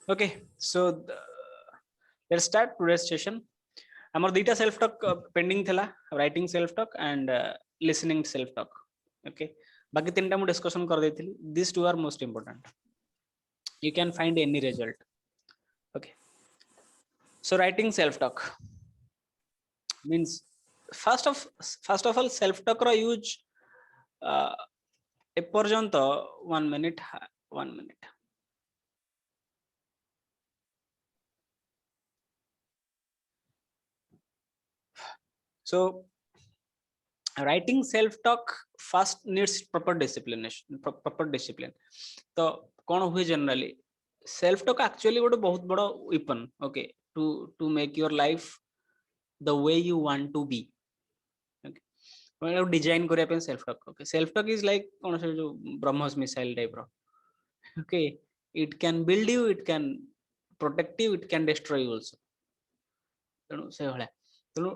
Okay, so let's start today's session. Amar dita self talk pending thela, writing self talk and listening self talk. Okay, baki tinta mu discussion kar deithili. These two are most important. You can find any result. Okay, so writing self talk means first of all self talk ra use এপর্যন্ত 1 minute. So writing self talk first needs proper discipline. तो कौन हुए generally self talk actually गोटे बहुत बड़ा weapon, okay, to make your life the way you want to be. Okay, design करने पे self talk. Okay, self talk is like कौन से जो ब्रह्मोस मिसाइल टाइप रो. Okay, it can build you, it can protect you, it can destroy you also. ତେଣୁ ସେଇଭଳିଆ ତେଣୁ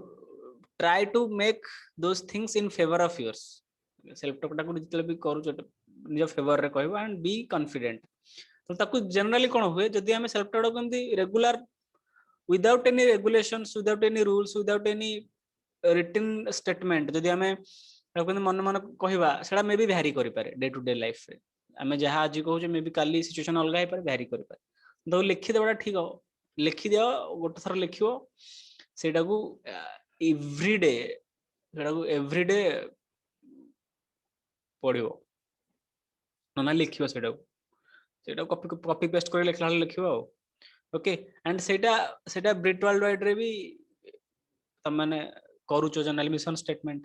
try to make those things in favor of yours. self talk ଟାକୁ ଯେତେବେଳେ ବି କରୁଛ ନିଜ ଫେଭର ରେ କହିବ and be confident. ତ ତାକୁ generally କଣ ହୁଏ ଯଦି ଆମେ self talk ଟାକୁ ଏମିତି regular without any regulations, without any rules, without any written statement ଯଦି ଆମେ ମନେ ମନେ କହିବା ସେଟା ମେ ବି ଭ୍ୟାରି କରିପାରେ ଡେ ଟୁ ଡେ ଲାଇଫ ରେ. ଆମେ ଯାହା ଆଜି କହୁଛେ ମେ ବି କାଲି ସିଚୁଏସନ ଅଲଗା ହେଇପାରେ, ଭ୍ୟାରି କରିପାରେ. ତ ଲେଖିଦେବାଟା ଠିକ ହବ. ଲେଖିଦିଅ, ଗୋଟେ ଥର ଲେଖିବ ସେଇଟାକୁ ଏଭ୍ରିଡେ ଏଭ୍ରିଡେ ପଢିବ ନା ଲେଖିବ ସେଇଟାକୁ କପି ପେଷ୍ଟ କରି ଲେଖିଲା ବେଳେ ଲେଖିବ ଆଉ. ଓକେ, ଆଣ୍ଡ ସେଇଟା ବ୍ରିଟ୍ ୱାର୍ଲ୍ଡ ୱାଇଡ୍ ରେ ବି ତମାନେ କରୁଛ ଜର୍ନାଲ ମିଶନ ଷ୍ଟେଟମେଣ୍ଟ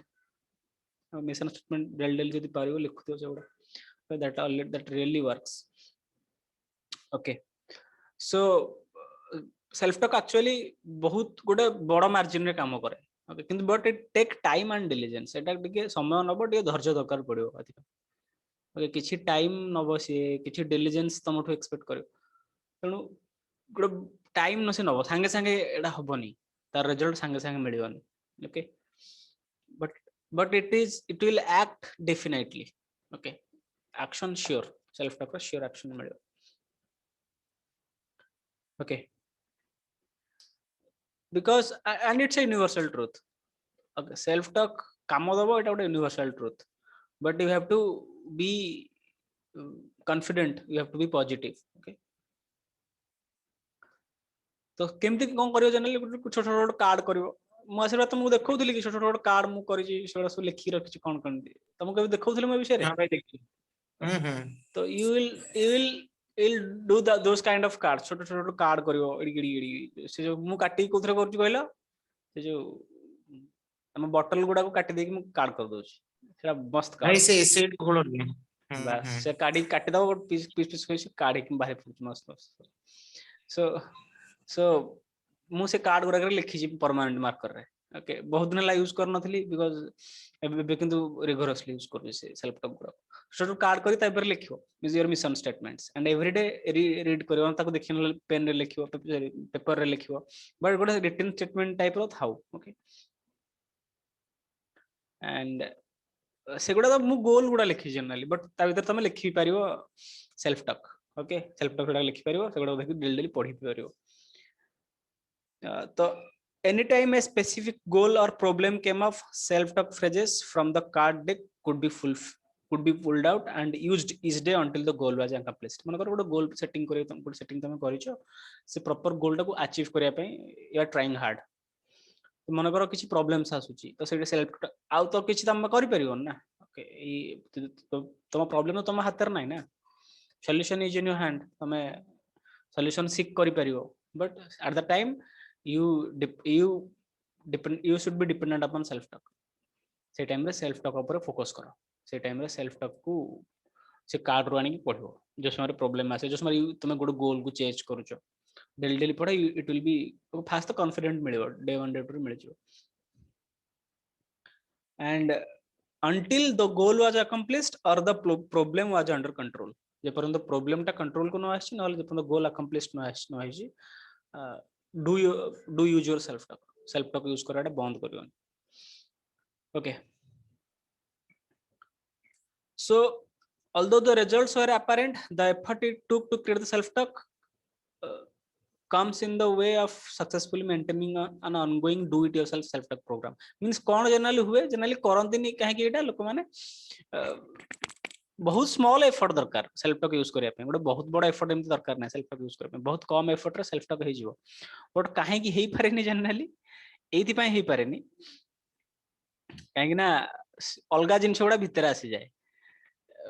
ଡେଲି ଯଦି ପାରିବ ଲେଖୁଥିବ ସେଗୁଡା. that really works. Okay, so self talk actually बहुत गोटे बड़ मार्जिन रे काम करे. Okay, किंतु but it take time and diligence. एटा टिके समय नबो, टिके धैर्य दरकार पड़ियो अधिक. ओके, किछि टाइम नबो, से किछि डिलिजेंस तमठु एक्सपेक्ट करियो. तेणु गोटे टाइम न से नबो, संगे संगे एटा हबनी, तार रिजल्ट संगे संगे मिलिबनी. Okay, but it will act definitely. Okay, action sure, self talk sure action मिलियो. Okay, because and it's a universal truth. Okay, self talk kamo dabo, eta gote universal truth, but you have to be confident, you have to be positive. Okay, तो केमती कौन करियो generally छोट छोट card करियो. मु आसेरा तुमको देखौथली कि छोट छोट कार्ड मु करिछि, सेडा सब लिखि रखिछि कोन कोन तुमको कभी देखौथली मो विषय रे. हां भाई देखिए. तो you will do those kind of cards. छोट छोट कार्ड करियो एडी से जो मु काटी कोथरे करछि कहलो, से जो हम बोतल गुडा को काटी देकी मु कार्ड कर दोछि, सेडा मस्त कार्ड भाई से एसिड घोल दिए. बस से काटी काटी दो पीस पीस पीस कर काटी के बाहर पहुंच मस्त मस्त. सो मु से कार्ड गुडा लिखी छी परमानेंट मार्कर रे. ओके, बहुत दिन ला यूज कर नथली बिकॉज़ एबे किंतु रिगोरसली यूज कर से सेल्फ टॉक गुडा छोट कार्ड करी तापर लिखियो is your mission statements and everyday read करियो, ताको देखिन पेन रे लिखियो, पेपर रे लिखियो, बट गोटे रिटन स्टेटमेंट टाइप रो थाउ. ओके, एंड सेगुडा तो मु गोल गुडा लिखि जनरली, बट ता भीतर तमे लिखि पारिबो self talk. Okay, self talk गुडा लिखि पारिबो, सेगुडा देखि डेली पढि पारिबो. तो any time a specific goal और problem came off, self talk phrases from the card deck could be pulled out and used each day until the goal was accomplished. मन कर गोटे गोल सेटिंग करियो, तुम गोटे सेटिंग तमे करिछो, से proper गोल टाको अचीव करिया पई यू आर ट्राइंग हार्ड. मन कर किछि प्रॉब्लम्स आसुची तो सेटे सेल्फ आउ तो किछि तमे करि परिबो ना. ओके, तुम प्रॉब्लम तो तुम हाथ रे नै ना, solution is in your hand. तमे सॉल्यूशन सीक करि परिबो, but at the time you should be dependent upon self talk. से टाइम रे सेल्फ टॉक ऊपर फोकस करो. से टाइम रे सेल्फ टॉक को से कार्ड रो आनी की पढिबो. जो समय प्रॉब्लम आसे, जो समय तुम गोटे गोल को चेंज करूछो, डेली डेली पढा, इट विल बी फास्ट तो कॉन्फिडेंट मिलिबो, डे 1 डे 2 मिल जिवो. And until the goal was accomplished or the problem was under control. जे परंतु प्रॉब्लम टा कंट्रोल को न आछि, नले जे परंतु गोल अकम्प्लिश्ड न आछि, do use your self talk use karate बंद करियो. Okay, so although the results were apparent, the effort it took to create the self talk comes in the way of successfully maintaining an ongoing do it yourself self talk program. Means कौन generally हुए generally करंती नहीं कहीं कि एटा लोक माने बहुत small effort दरकार self talk use करिया पे गोटे बहुत बड़ा एफर्ट एमती दरकार ना सेल्फ टॉक यूज करिया पे बहुत कम एफर्ट रे सेल्फ टॉक हे जिवो बट काहे कि हेई पारेनी जनरली एथि पय हेई पारेनी काहे कि ना अलगा जिंस गुडा भितर आसी जाए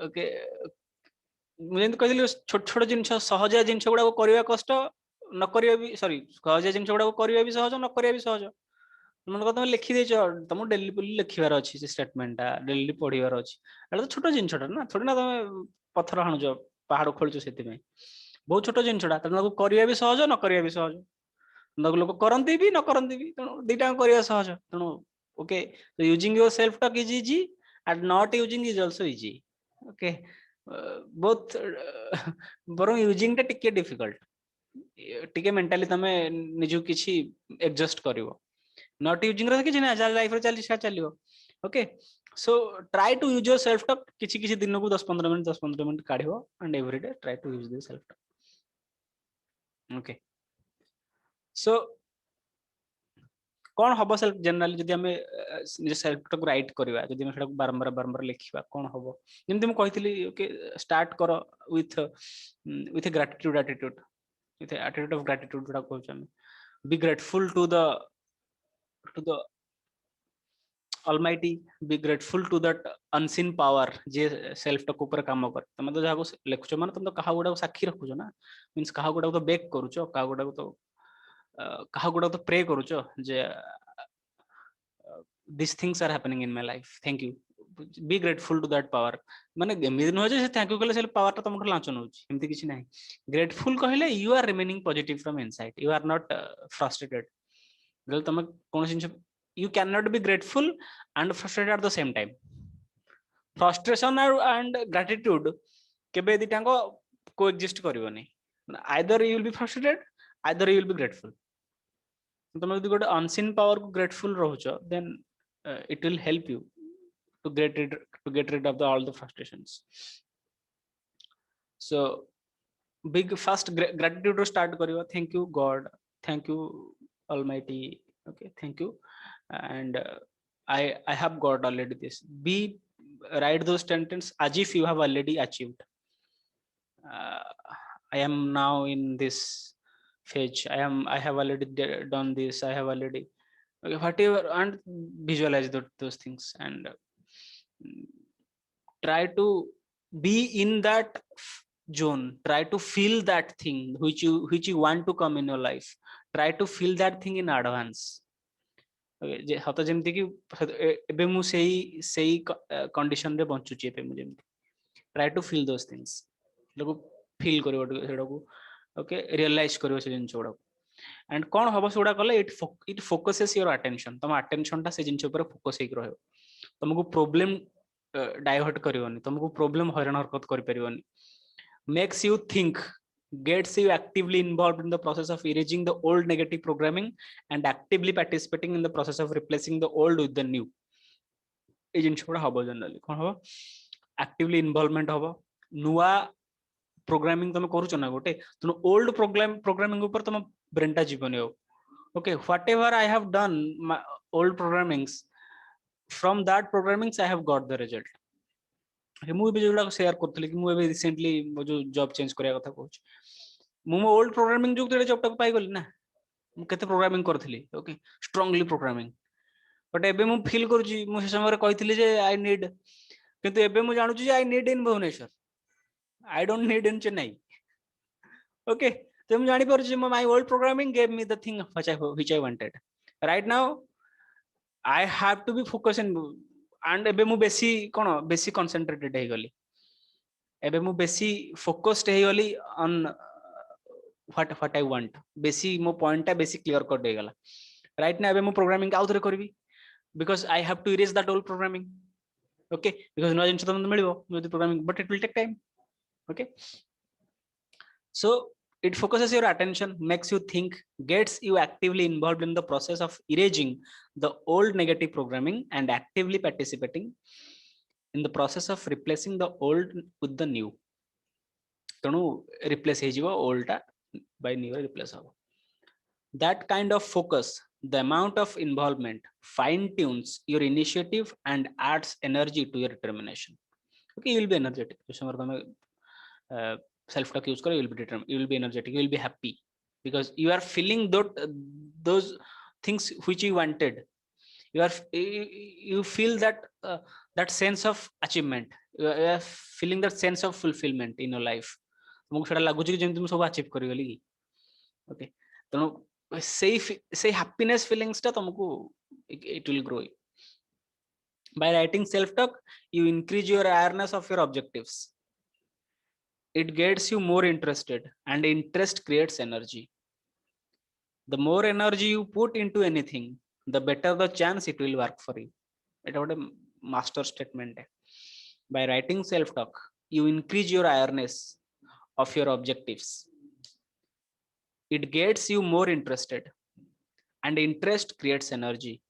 ओके मुझे कहली छोट छोट जिनस सहज जिनस गुडा करबा कष्ट न करिया भी सॉरी सहज जिनस गुडा करबा भी सहज न करिया भी सहज मन को तुम लिखि देछ तुम डेली लिखिबार अछि से स्टेटमेंटटा डेली पढिबार अछि एटा तो छोट जिनसटा ना थोड़ी ना तुम पत्थर हाणुछ पहाड़ खोलुछ सेति में बहुत छोट जिनसटा तनको करिया भी सहज न करिया भी सहज तनको लोक करंती भी न करंती भी तनो दुईटा करिया सहज तनो okay so using your self talk is easy and not using is also easy okay both बरं यूजिंग टा टिके डिफिकल्ट टिके मेंटली तमे निजु किछि एडजस्ट करिवो नॉट यूजिंग रे किछि ना जा लाइफ रे चली छा चलिवो okay so try to use your self talk किछि किछि दिन को 10-15 मिनिट काढिवो and everyday try to use this self talk okay so कौन हम सेल्फ जनरली जदि हमें निज सेल्फ टॉक राइट करबा जदि हम सेटा बारंबार बारंबार लिखिबा कौन हबो जेमति हम कहितली ओके स्टार्ट करो with a gratitude attitude with a attitude of gratitude जोटा कहउछ हम be grateful to the almighty be grateful to that unseen power J self talk ऊपर काम कर तमे तो जाको लिखुछ माने तुम तो कहा गुडा साक्षी रखुछ ना मींस कहा गुडा तो बेक करूछ कहा गुडा तो कहा गुडा तो प्रे करूछ जे these things are happening in my life thank you be grateful to that power माने एमिति न हो जे थैंक यू कहले से पावर ता तुमको लांच नउछ एमिति किछि नाही ग्रेटफुल कहले you are remaining positive from inside you are not frustrated गल तुम कोन जिंस you cannot be grateful and frustrated at the same time frustration and gratitude केबे दिटांको coexist करिवोनी either you will be frustrated either you will be grateful तुम यदि गोटे unseen power को grateful रहउछ then it will help you to get rid of all the frustrations so big first gratitude to start kariwa thank you god thank you almighty okay thank you and I have got already this be write those sentences as if you have already achieved I am now in this phase I have already done this I have already okay whatever and visualize those things and try to be in that zone try to feel that thing which you want to come in your life try to feel that thing in advance okay जे हत जेमति कि एबे मु सेही condition रे बंचुची एबे मु जेमति try to feel those things लोग feel करिवो सेडा को ओके रियलाइज करिवो से जिंस गुडा एंड कौन हबो सेडा कले इट फोकसेस योर अटेंशन तम अटेंशन टा से जिंस ऊपर फोकस हेक रहयो तुमको प्रॉब्लम डाइवर्ट करिवोनी तुमको प्रॉब्लम हैरान हरकत करि परिवोनी makes you think gets you actively involved in the process of erasing the old negative programming and actively participating in the process of replacing the old with the new ए जिंस गुडा हबो generally कोन हबो actively involvement हबो नुवा programming तुम करूछ ना गोटे तुम old programming ऊपर तुम ब्रेनटा जीवनी हो okay whatever I have done my old programmings from that programmings I have got the result मु भी जोडा शेयर करथले कि मु एबे रिसेंटली जो जॉब चेंज करिया कथा कहूछ मु मो ओल्ड प्रोग्रामिंग जो तेरे जॉब तक पाई गली ना मु केते प्रोग्रामिंग करथली ओके स्ट्रांगली प्रोग्रामिंग बट एबे मु फील करूची मु से समय कहितली जे आई नीड किंतु एबे मु जानुची जे I need in Bhubaneswar I don't need in Chennai okay तो मु जानि परची my old programming gave me the thing which I wanted right now I have to be focus in and एबे मु बेसी कोन बेसी कंसंट्रेटेड हे गली एबे मु बेसी फोकस्ड हे गली ऑन व्हाट आई वांट बेसी मो पॉइंट ता बेसी क्लियर कर दे गला राइट ना एबे मु प्रोग्रामिंग आउथरे करबी because I have to erase that old programming okay because नो जिंस तुम मिलिबो जो programming but it will take time okay so it focuses your attention makes you think gets you actively involved in the process of erasing the old negative programming and actively participating in the process of replacing the old with the new तणु replace हे जिवो old टा by never replace habo. That kind of focus, the amount of involvement, fine tunes your initiative and adds energy to your determination. Okay, you will be energetic. Self talk use karo, you will be determined, you will be energetic, you will be happy because you are feeling those things which you wanted. You feel that sense of achievement. You are feeling that sense of fulfillment in your life. तुमको सेटा लागुच कि जेमति सब achieve करि गली कि okay तनो say happiness feelings ta तुमको it will grow. By writing self talk you increase your awareness of your objectives. It gets you more interested and interest creates energy. The more energy you put into anything, the better the chance it will work for you. It is a master statement. By writing self talk you increase your awareness of your objectives. It gets you more interested and interest creates energy.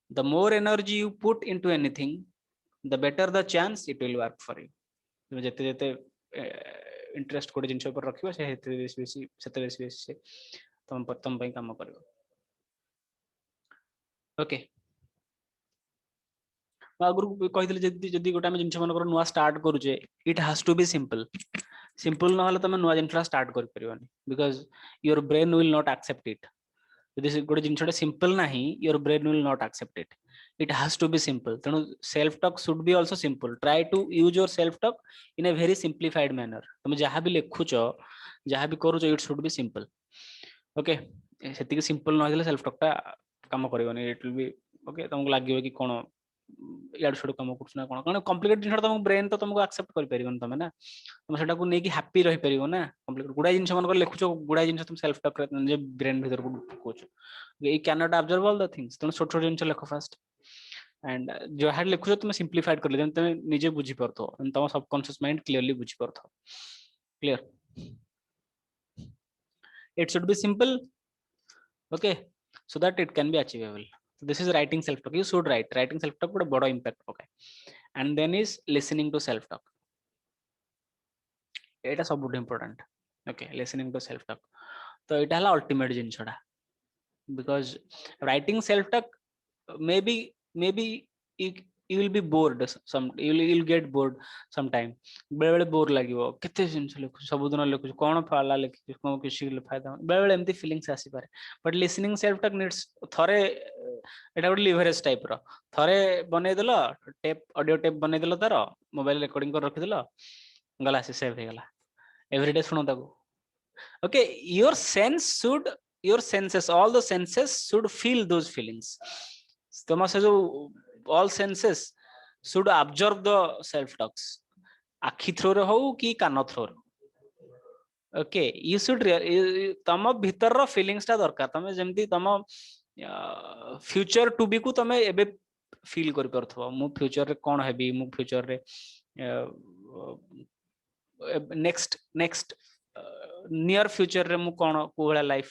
The more energy you put into anything, the better the chance it will work for you. जते जते interest code जिंस ऊपर रखियो से हेते बेसी सेते बेसी तुम पई काम करियो. ओके आगु कहितले जदी जदी गोटा हम जिंस मन कर नुवा स्टार्ट करूचे it has to be simple. Simple न हले तुम नुवा जिंस स्टार्ट कर परियोनी because your brain will not accept it. जदी गोटे जिंसटा सिंपल नाही your brain will not accept it. It has to be simple. तेणु self talk should be also simple. Try to use your self talk in a very simplified manner. तुम जहाँ भी लिखुच जहाँ भी करूच it should be simple. Okay, सेतिक simple न हेले self talk टा काम करिवनी. It will be okay. तुमको लागियो कि कोन याड छड काम करछ ना कोन कॉम्प्लिकेटेड जिंस तुम ब्रेन तो तुमको एक्सेप्ट कर परिवनी तुम ना तुम सेटा को नै कि हैप्पी रहि परिवो ना. कॉम्प्लिकेटेड गुडा जिंस मन कर लिखुच गुडा जिंस तुम सेल्फ टॉक जे ब्रेन भीतर को कोच ये can not observe all the things. तुम छोट छोट जिंस लिखो फर्स्ट एंड जो हेड लिखुछ तुम सिंप्लिफाइड कर ले तुम निजे बुझी परथो तुम सबकॉन्शियस माइंड क्लियरली बुझी परथो. Clear. It should be simple. Okay, so that it can be achievable. So this is writing self talk. You should write. Writing self talk but bada impact okay. And then is listening to self talk. Eta सबुठ important. Okay, listening to self talk तो এটা হলো ultimate জিনিসটা because writing self talk maybe you will be bored some you'll get bored sometime. बेले बेले bore लागिवो केते जिंस लिखु सब दिन लिखु कोन फाला लिखु कोन किसी फायदा बेले बेले एमती फीलिंग्स आसी पारे. But listening self talk needs थरे एटा गोटे लिवरेज टाइप रो थरे बनै देलो टेप ऑडियो टेप बनै देलो तार मोबाइल रिकॉर्डिंग कर रखि देलो गला से सेव हे गला एवरीडे सुनो ताको. Okay, your senses all the senses should feel those feelings. तमा से जो all senses should absorb the self talks. आखि थ्रो रे हो कि कान थ्रो रे. Okay, you should तम भीतर रो फीलिंग्स ता दरकार. तमे जेमती तम फ्यूचर टू बी को तमे एबे फील कर परथबो मु फ्यूचर रे कोन हेबी मु फ्यूचर रे नेक्स्ट नियर फ्यूचर रे मु कोन कोहला लाइफ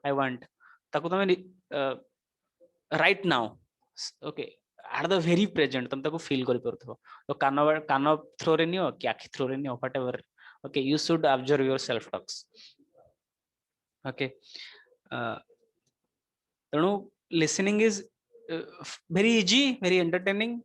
आई वांट ताको तमे right now. Okay at the very present तुम ताको फील कर परथबो. तो कान थ्रो रे नियो कि आखि थ्रो रे नियो whatever. Okay you should observe your self talks. Okay तेणु listening is very easy very entertaining.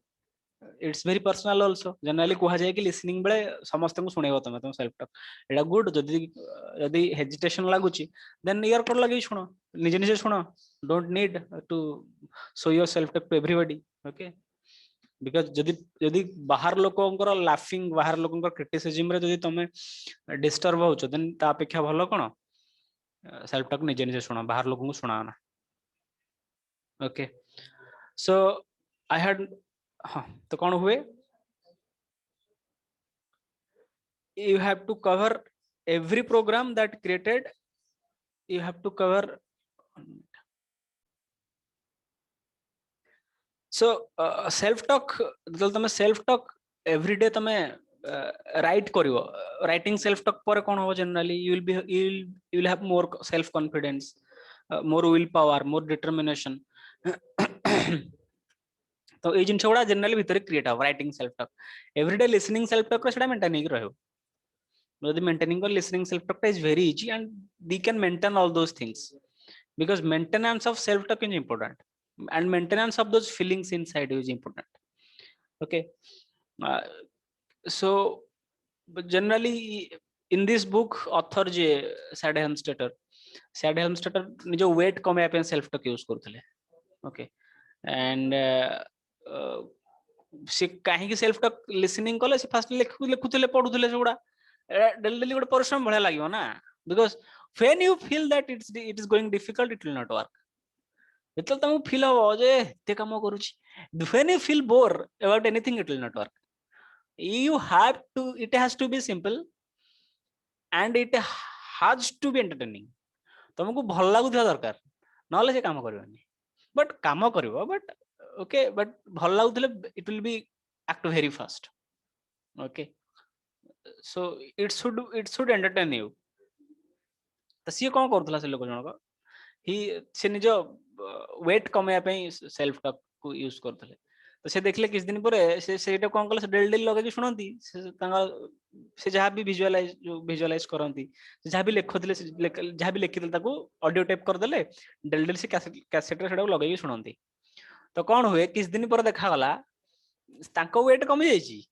It's very personal also. Generally कहा जाए कि लिसनिंग बेले समस्त को सुनेबो तुम सेल्फ टॉक एटा गुड. जदी हेजिटेशन लागुची देन ईयर कोड लगे सुनो निजे निजे सुनो. Don't need to show your self talk to everybody. Okay because जदी बाहर लोकंकर लाफिंग बाहर लोकंकर क्रिटिसिज्म रे जदी तुम डिस्टर्ब होचो देन ता अपेक्षा भलो कोन सेल्फ टॉक निजे निजे सुनो बाहर लोकन को सुनाओ ना. ओके सो आई हैड हाँ तो कौन हुए you have to cover every program that created. You have to cover so self talk जल तमे self talk every day तमे write करिवो. writing self talk पर कौन हो generally you will have more self confidence, more will power, more determination. तो ये जिनस गुड़ा generally भीतर क्रिएट हो. Writing self talk everyday listening self talk सेटा मेंटेन हेक रहयो. The maintaining or listening self talk is very easy, and we can maintain all those things, because maintenance of self talk is important, and maintenance of those feelings inside you is important. Okay. uh, so but generally in this book author je Sad Helmstetter निज weight कमे पे self talk use करथले. Okay. And से कहीं की self talk listening कले से fast लिखुतले पढुतले सेगुडा daily गोटे परिश्रम भले लागियो ना, because when you feel that it is going difficult, it will not work. ଯେତେବେଳେ ତମକୁ feel ହବ ଯେ ଏତେ କାମ କରୁଛି, when you feel bored about anything, it will not work. You have to, it has to be simple and it has to be entertaining. तुमको भल लागुथिबा दरकार, नले से काम करबनी, बट काम करबो, बट ओके, बट भल लागुथिले it will be act very fast. Okay. So it should entertain you. तो सी कौन करथला से लोक जनक ही से निज वेट कमे पे सेल्फ टॉक को यूज करथले. तो से देखले किछ दिन परे सेटा कोन कले, से डेली लगे सुनंती, से जहाँ भी विजुअलाइज करंती, जहाँ भी लिखुतले, जहाँ भी लिखितले ताको ऑडियो टेप कर देले, डेली से कैसेट रे सेटा लगे सुनंती. तो कौन हुए, किछ दिन पर देखा गला ताको वेट कमी जाईची,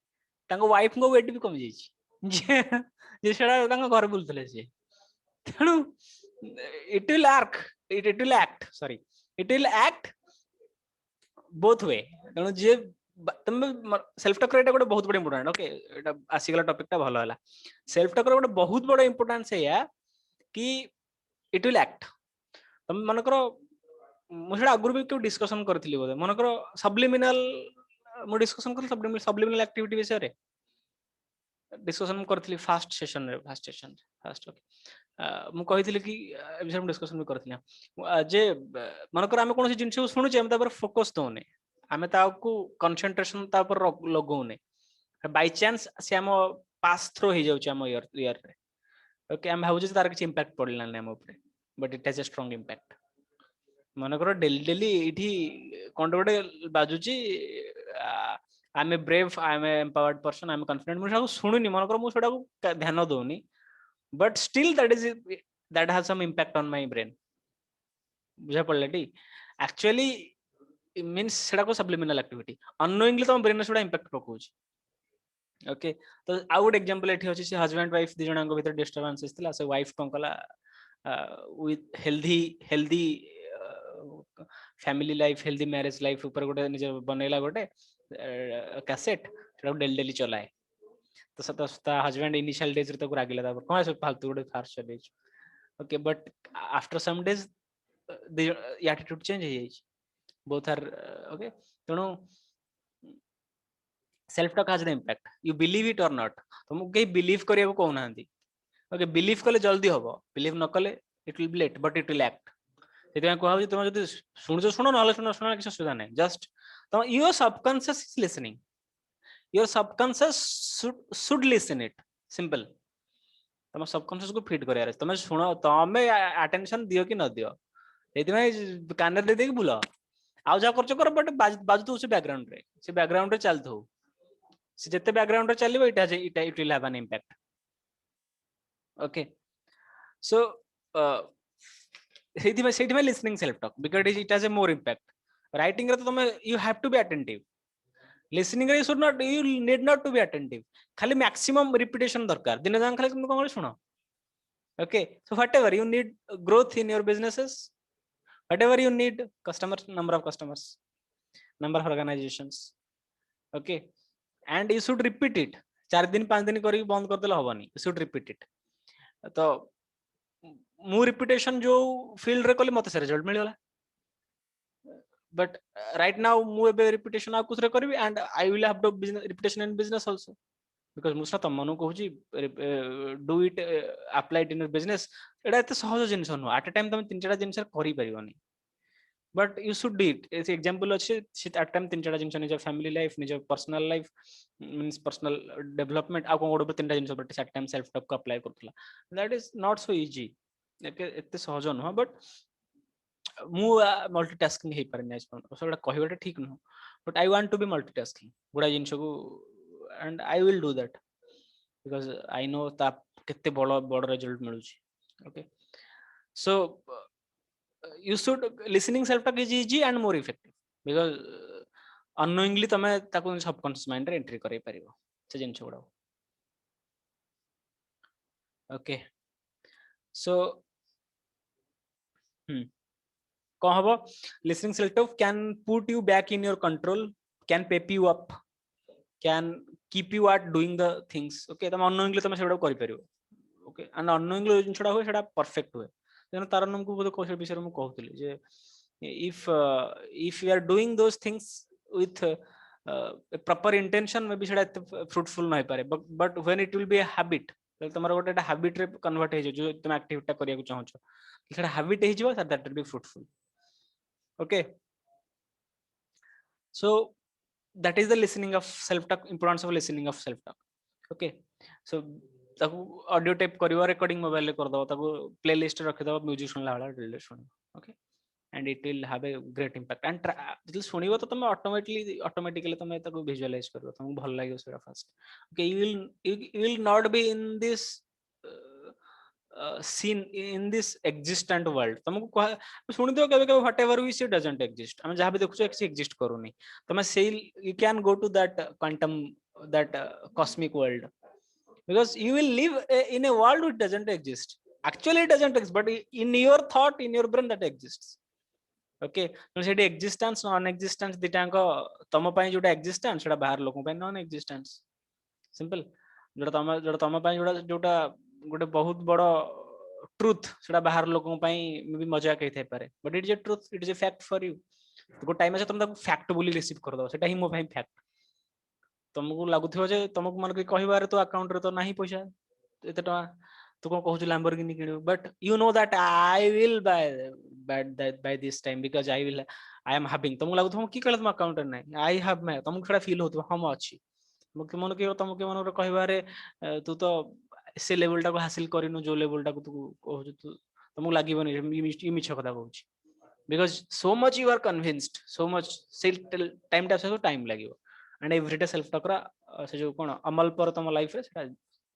ताको वाइफ को वेट भी कमी जाईची, जे सेटा ताको घर बुलथले से. तेणु it will act both way. तेणु जे तुम सेल्फ टॉक रे गोटे बहुत बड़ इंपोर्टेंट. ओके, एटा आसीगला टॉपिक टा भलो होला. सेल्फ टॉक रे गोटे बहुत बड़ इंपोर्टेंस है या कि इट विल एक्ट. तुम मन करो मुझे आगुर भी क्यों डिस्कशन करथिली बोले, मन करो सब्लिमिनल मु डिस्कशन कर सब्लिमिनल एक्टिविटी विषय रे डिस्कशन करथिली फास्ट सेशन रे. ओके, मु कहिथिली कि विषय डिस्कशन भी करथिली जे मन करो आमे कोनोसी जिंस सुनुचे, हम तापर फोकस दोने, आमे ताको कंसंट्रेशन तापर लगौने, बाय चांस से हम पास थ्रो हो जाउचे हम ईयर रे. ओके, हम भाबुचे तार किछ इंपैक्ट पड़ला नै हम ऊपर, but it has a strong impact. मन करो डेली इठी कोन गोटे बाजुची, I am a brave, I am a empowered person, I am confident, मुझे सुनुनी, मन करो मु सेटा को ध्यान दोनी, but still that has some impact on my brain. बुझा पड़ला टी. एक्चुअली मींस सेटा को सब्लिमिनल एक्टिविटी अननोइंगली तो ब्रेन सेटा इंपैक्ट पकोछ. ओके, तो आ गुड एग्जांपल एठी अछि, से हस्बैंड वाइफ दि जणांग भीतर डिस्टर्बेंस इस्तला, से वाइफ कोन कला with healthy family life, healthy marriage life ऊपर गोटे निज बनेला गोटे कैसेट, सेटा डेली चलाए. तो सता हस्बैंड इनिशियल डेज रे तो रागिला, तापर कोन सब फालतू गोटे फास्ट चले. Okay, but after some days the attitude change हो जाई, बोथ आर ओके. तेणु self talk has the impact, you believe it और नॉट. तुमको कहीं बिलीव करिया को कहू नांती. ओके, बिलीव कले जल्दी हबो, बिलीव न कले it will be late, but it will act. सेते को हाउ तुम जदी सुनो सुनो नले सुनो किछ सुविधा नै, जस्ट तुम your subconscious is listening, your subconscious should listen it. Simple. तुम सबकॉन्शियस को फीड करियार, तुम सुनो, तुम अटेंशन दियो कि न दियो, एति कान दे देकी बुला आउ जा करछ कर, बट बाजू से बैकग्राउंड रे चलथौ, से जते बैकग्राउंड रे चलिबो, it will have an impact. Okay, so सेठी में listening self talk, because it has a more impact. Writing रे तो तुम you have to be attentive. Listening रे you need not to be attentive, खाली मैक्सिमम रिपीटेशन दरकार, दिन जान खाली तुम कोन सुनो. Okay, so whatever you need growth in your businesses, whatever you need, customers, number of customers, number of organizations. Okay, and you should repeat it. 4 दिन 5 दिन करी बंद कर देला हबनी, you should repeat it. तो मु रिपीटेशन जो फील्ड रे कले मते से रिजल्ट मिलला, बट राइट नाउ मु एबे रिपीटेशन आ कुछ रे करबी, and I will have to repetition in business also, because मुसा तम मनु कहूची do it, apply it in your business. एडा एते सहज जिंस न, एट अ टाइम तुम 3-4 जिंस करि परिबनी, but you should do it. As example अछि, एट टाइम 3-4 जिंस निज फैमिली लाइफ, निज personal life, means personal development, आ कोन गोटे 3टा जिंस but at time self talk को अप्लाई करथला. That is not so easy, एते सहज न, बट मु मल्टीटास्किंग हे पर नै, सोडा कहिबा ठीक न, but I want to be multitasking गुडा जिंस को, and I will do that, because I know ता केते बड़ रिजल्ट मिलुची okay so you should listening self talk is easy and more effective because unknowingly तमे ताको सबकॉन्शियस माइंड रे एंट्री करै परिबो से जिंस गुडा ओके सो कौन हबो listening self talk can put you back in your control can pep you up can keep you at doing the things okay तमे unknowingly तमे सेडा करि परिबो okay and unknowingly जिंस गुडा होय सेडा perfect होय जन तारनम को बोध कौशल विषय में कहउतली जे if you are doing those things with a proper intention maybe सेडा fruitful नहीं पारे but when it will be a habit तमरा गोटे habit रे convert हे जो तुम एक्टिविटी करिया को चाहछो सेडा habit हे जिवो that will be fruitful okay so that is the listening of self talk importance of listening of self talk okay so ताकू audio tape करियो recording mobile रे कर दो ताकू प्लेलिस्ट रख दो म्यूजिक सुनला वाला delete soon okay and it will have a great impact and जब सुनिबो तो तुम ऑटोमेटिकली तुम ताकू विजुअलाइज करबो तुमको भल लागियो सेरा fast okay you will not be in this seen in this existent world तुमको सुनि दियो केबे केबे whatever we see doesn't exist हम जहां भी देखुछो एक्सी एग्जिस्ट करूनी तुम से you can go to that quantum that cosmic world because you will live in a world which doesn't exist actually it doesn't exist but in your thought in your brain that exists okay सेठी existence non existence दिटांक तम पई जोटा existence सेटा बाहर लोक पई non existence simple जोटा तम पई जोटा गोटे बहुत बड़ ट्रुथ सेटा बाहर लोक पई भी मजाक हे थाई पारे but it is a truth it is a fact for you को टाइम से तुम फैक्ट बोली रिसीव कर दो सेटा ही मो भाई फैक्ट तुमको लागुथिबो जे तुमको मन के कहिबारे तो अकाउंट रे तो नाही पैसा एते टका तू कौन कहू लैम्बोर्गिनी किणु but you know that I will buy this time because I will I am having तुमको लागु तुम की कहले तुम अकाउंट रे नाही आई हैव मैं तुमको थोड़ा फील होतो हम अछि मके मन के तुमके मन रे कहबारे तू तो से लेवल टा को हासिल करिनु जो लेवल टा को तू कहू तू तुमको लागिबनी ई मिछ कथा कहूची because so much you are convinced so much self time टा से टाइम लागिवो एंड एवरीडे सेल्फ टॉक रा से जो कोन अमल पर तुम लाइफ रे सेटा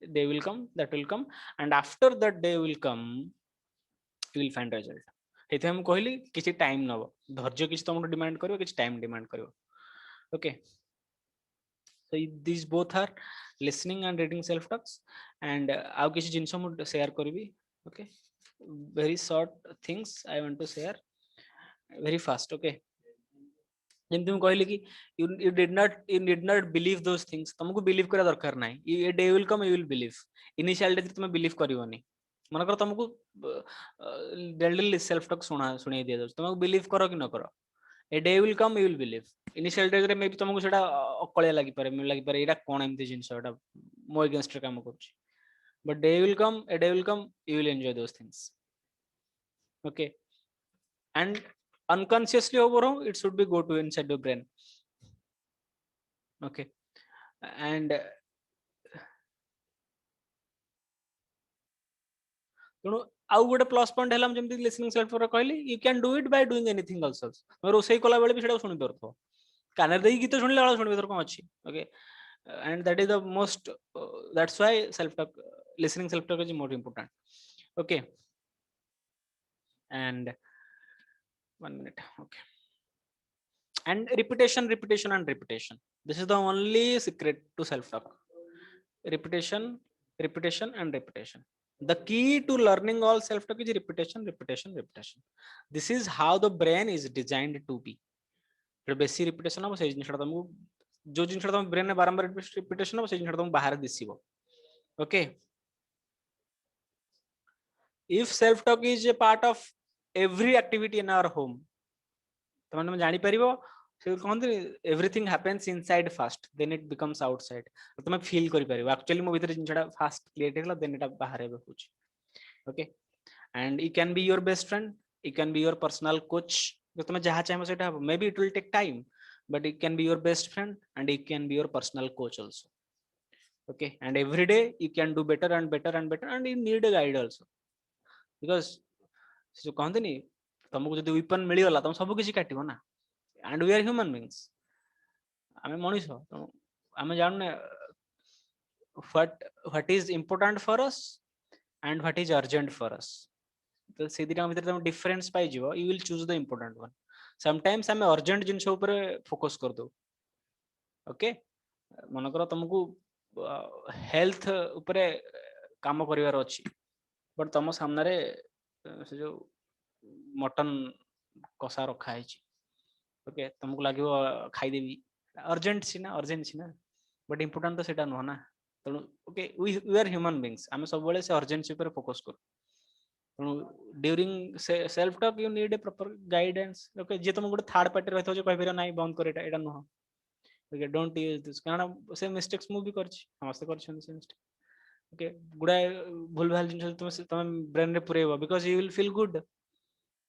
they will come that will come and after that day will come you will find result हेते हम कहली किछि टाइम नबो धैर्य किछि तुमको डिमांड करियो किछि टाइम डिमांड करियो okay so these both are listening and reading self talks and आउ किछि जिंस हम शेयर करबी okay very short things I want to share very fast okay जेमति हम कहली कि you did not believe those things तुमको believe करा दरकार नाही ये day will come you will believe initial day तुम बिलीव करिवनी मन कर तुमको डेली सेल्फ टॉक सुनाई दिया जाउछ तुमको बिलीव करो कि न करो a day will come you will believe initial day रे मे भी तुमको सेटा अकळिया लागी पारे एटा कोन एमती जिंस एटा मो अगेंस्ट काम करछ but day will come a day will come you will enjoy those things okay and unconsciously overall it should be go to inside the brain okay and तेणु आउ गोटे प्लस पॉइंट है जमी लिसनिंग सेल्फ रे कहली you can do it by doing anything also रोसई कला बेले भी सेटा सुनि परथो कानर दे गीत सुनले वाला सुनि तर कोन अछि okay and that is the most that's why self talk listening self talk is more important okay and 1 minute okay and repetition and repetition this is the only secret to self talk repetition and repetition the key to learning all self talk is repetition this is how the brain is designed to be बेसी repetition हम से जिनटा तुमको जो जिनटा तुम brain में बारंबार repetition हम से जिनटा तुम बाहर दिसिबो okay if self talk is a part of every activity in our home तुम जानि परिबो से कहंत everything happens inside first then it becomes outside तुम फील करि परिबो एक्चुअली मो भीतर जिनटा फास्ट क्रिएट हेला देन एटा बाहर हेबे होची okay and you can be your best friend you can be your personal coach तुम जहा चाहबो सेटा हबो maybe it will take time but it can be your best friend and it can be your personal coach also okay and every day you can do better and you need a guide also because जो कहते नहीं तुमको जब weapon मिलगला तुम सब किसी काटिबो ना and we are human beings आमे मनुष्य तो आमे जानने what is important for us and what is urgent for us. तो से दिटा भितर तुम डिफरेंस पाई जिवो, you will choose the important one. Sometimes हमें urgent जिनस ऊपर फोकस कर दो. ओके, मन कर तुमको हेल्थ ऊपर काम करिवार अछि, बट तुम सामने से जो मटन कषा रखा है, ओके तुमको लगे खाईदेवी, अर्जेंट सीना अर्जेंट सीना, बट इम्पोर्टाट तो सेटा नुह ना. तेणु okay we are human beings, आम सब से अर्जेंसी पर फोकस करूँ. तेणु during self talk you need a proper guidance. Okay जे तुम गोटे थर्ड पार्टी रही कह पार ना बंद कर एटा नुह. ओके डोंट यूज दिस, कारण से मिस्टेक्स मु भी करछि, समस्त करछन से मिस्टेक. ओके गुडाए भूल भाल जिन तुम ब्रेन रे पुरेबो, because you will feel good.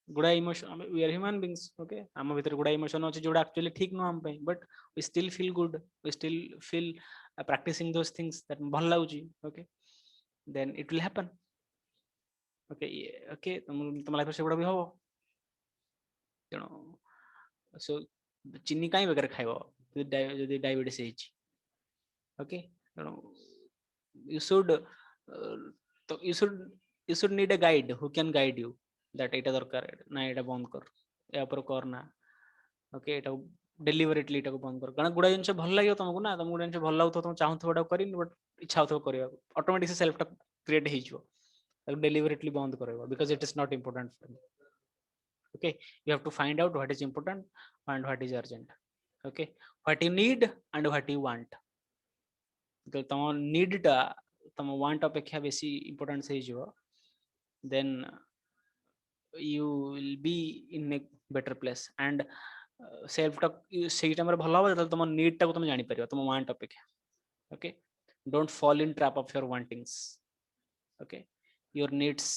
गुड़ा emotion, we are human beings. Okay आम भीतर गुड़ा इमोशन अच्छे जोड़ा एक्चुअली ठीक नुह हम, but we still feel good, we still feel practicing those things that भल लागुची. Okay then it will happen. Okay okay तुम लाइफ से गुड़ा भी हो. तेणु सो चीनी कहीं बेकार खाइबो जदि डायबिटीज है. ओके तेणु you should तो you should need a guide who can guide you that एटा दरकार ना, एटा बंद कर, या पर कर ना. ओके एटा डेलिबरेटली एटा को बंद कर, कारण गुडा जिनस भल लागियो तुमको ना, तुम गुडा जिनस भल लागो तुम चाहू एटा करिन, बट इच्छा होतो करिया, ऑटोमेटिक सेल्फ टॉक क्रिएट हे जिवो. ताको डेलिबरेटली बंद करबो, because it is not important for me. Okay you have to find out what is important and what is urgent. Okay what you need and what you want. तो तुम need टा तुम want अपेक्षा बेसी important से जिवो, then you will be in a better place. And self talk से time रे भलो हो, तुम नीड टा को तुम जानि परियो तुम वांट अपेक्षा. Okay don't fall in trap of your wantings. Okay your needs,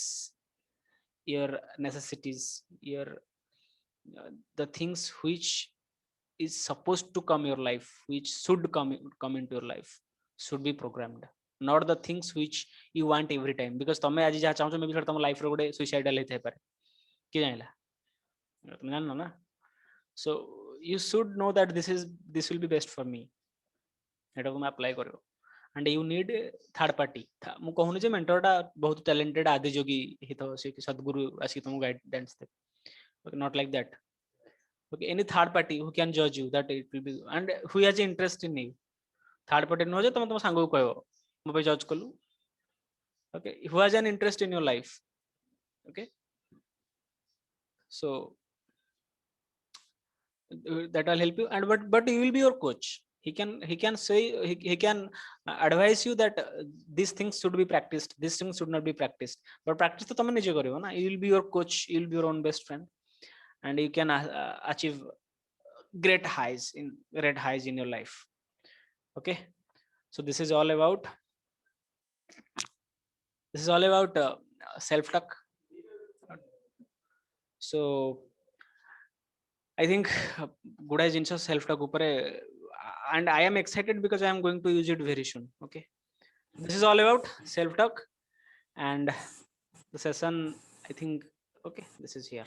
your necessities, your the things which is supposed to come your life, which should come into your life, should be programmed, not the things which you want every time. Because तुम आज जहाँ चाहो मे भी तुम life रो गोटे suicidal हेते पारे, कि जानिला तुम जान ना. so you should know that this will be best for me, एटा को मैं अप्लाई करियो. and you need third party. मु कहूनी जे मेंटर टा बहुत टैलेंटेड आदि जोगी हित से सद्गुरु आसी तुम guidance they. okay not like that. okay any third party who can judge you that it will be, and who has interest in you. Third party न जे तुम तुम सांग को कहबो मो पे जज कलु. okay who has an interest in your life. okay so that will help you. And but you will be your coach. He can say, he can advise you that these things should be practiced, these things should not be practiced, but practice to तुम निजे करियो ना. you will be your coach, you will be your own best friend, and you can achieve great highs in your life. okay so this is all about self talk. so I think गुडा जिनस self talk ऊपर, and I am excited because I am going to use it very soon. okay this is all about self talk, and the session I think okay this is here.